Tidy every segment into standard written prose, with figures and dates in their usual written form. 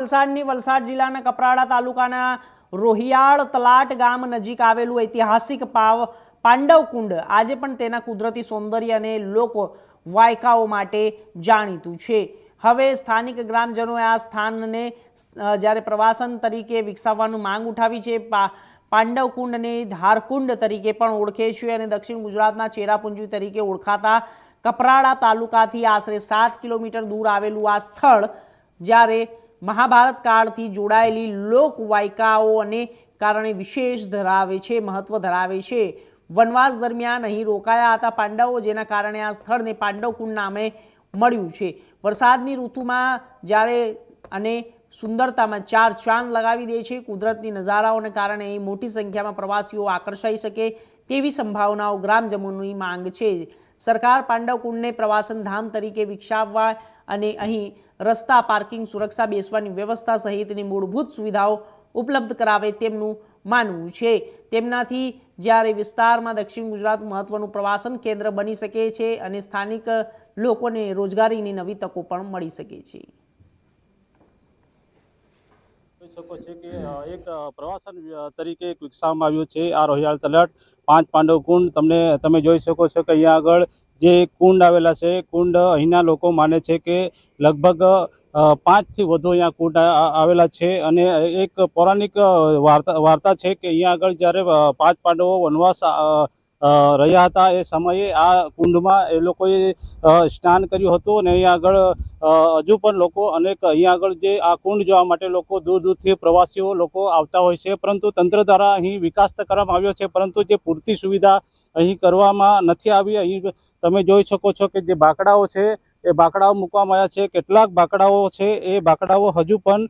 વલસાડ જિલ્લાના કપરાડા તાલુકાના રોહિયાળ તલાટ ગામ નજીક આવેલું ઐતિહાસિક પાંડવ કુંડ આજે પણ તેના કુદરતી સૌંદર્ય અને લોક વાયકાઓ માટે જાણીતું છે। હવે સ્થાનિક ગ્રામજનોએ આ સ્થાનને જ્યારે પ્રવાસન તરીકે વિકસાવવાનું માંગ ઉઠાવી છે। પાંડવ કુંડને ધારકુંડ તરીકે પણ ઓળખે છે અને દક્ષિણ ગુજરાતના ચેરાપુંજી તરીકે ઓળખાતા કપરાડા તાલુકાથી આશરે 7 કિલોમીટર દૂર આવેલું આ સ્થળ જ્યારે महाभारत काळथी जोड़ायेली लोकवायकाओने कारणे विशेष धरावे छे, महत्व धरावे छे। वनवास दरमियान अहीं रोकाया हता पांडवो, जेना कारणे आ स्थळने पांडवकुंड नामे मळ्युं छे। वरसादनी ऋतुमां ज्यारे अने सुंदरतामां चार चांद लगावी दे छे। कुदरती नजाराओने कारणे અહીં મોટી સંખ્યામાં પ્રવાસીઓ આકર્ષાઈ શકે તેવી સંભાવનાઓ ગ્રામજનોની માંગ છે। સરકાર પાંડવકુંડને પ્રવાસન ધામ તરીકે વિકસાવવા અને અહીં રસ્તા, પાર્કિંગ, સુરક્ષા, બેસવાની વ્યવસ્થા સહિતની મૂળભૂત સુવિધાઓ ઉપલબ્ધ કરાવે તેમનું માનવું છે। તેમનાથી જ્યારે વિસ્તારમાં દક્ષિણ ગુજરાત મહત્વનું પ્રવાસન કેન્દ્ર બની શકે છે અને સ્થાનિક લોકોને રોજગારીની નવી તકો પણ મળી શકે છે। શકો છે કે એક પ્રવાસન તરીકે એક વિકસાવવામાં આવ્યું છે આ રોહિયાળ તલાટ 5 પાંડવ કુંડ। તમે જોઈ શકો છો કે અહીંયા આગળ જે કુંડ આવેલા છે, કુંડ અહીંના લોકો માને છે કે લગભગ 5 થી વધુ અહીંયા કુંડ આવેલા છે અને એક પૌરાણિક વાર્તા છે કે અહીંયા આગળ જ્યારે 5 પાંડવો વનવાસ રહ્યા હતા એ સમયે આ કુંડમાં એ લોકોએ સ્નાન કર્યું હતું અને અહીંયા આગળ હજુ પણ લોકો અનેક અહીંયા આગળ જે આ કુંડ જોવા માટે લોકો દૂર દૂરથી પ્રવાસીઓ લોકો આવતા હોય છે, પરંતુ તંત્ર દ્વારા અહીં વિકાસ તો કરવામાં આવ્યો છે પરંતુ જે પૂરતી સુવિધા અહીં કરવામાં નથી આવી। અહીં તમે જોઈ શકો છો કે જે બાકડાઓ છે એ બાકડાઓ મૂકવામાં આવ્યા છે। કેટલાક બાકડાઓ છે એ બાકડાઓ હજુ પણ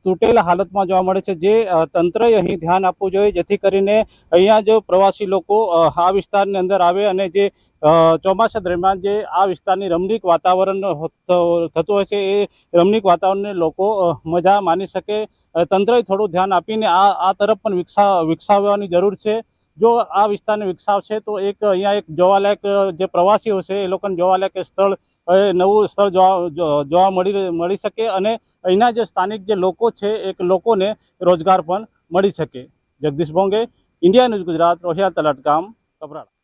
તૂટેલા હાલતમાં જોવા મળે છે, જે તંત્રએ અહીં ધ્યાન આપવું જોઈએ જેથી કરીને અહીંયા જો પ્રવાસી લોકો આ વિસ્તારની અંદર આવે અને જે ચોમાસા દરમિયાન જે આ વિસ્તારની રમણીક વાતાવરણ થતું હોય છે એ રમણીક વાતાવરણને લોકો મજા માણી શકે। તંત્રએ થોડું ધ્યાન આપીને આ તરફ પણ વિકસાવવાની જરૂર છે। જો આ વિસ્તારને વિકસાવશે તો અહીંયા એક જોવાલાયક જે પ્રવાસીઓ છે એ લોકોને જોવાલાયક સ્થળ નવું સ્થળ જોવા મળી શકે અને અહીંના જે સ્થાનિક જે લોકો છે એક લોકોને રોજગાર પણ મળી શકે। જગદીશ બોંગે, ઇન્ડિયા ન્યૂઝ ગુજરાત, રોહિયાળ તલાટ ગામ, કપરાડા।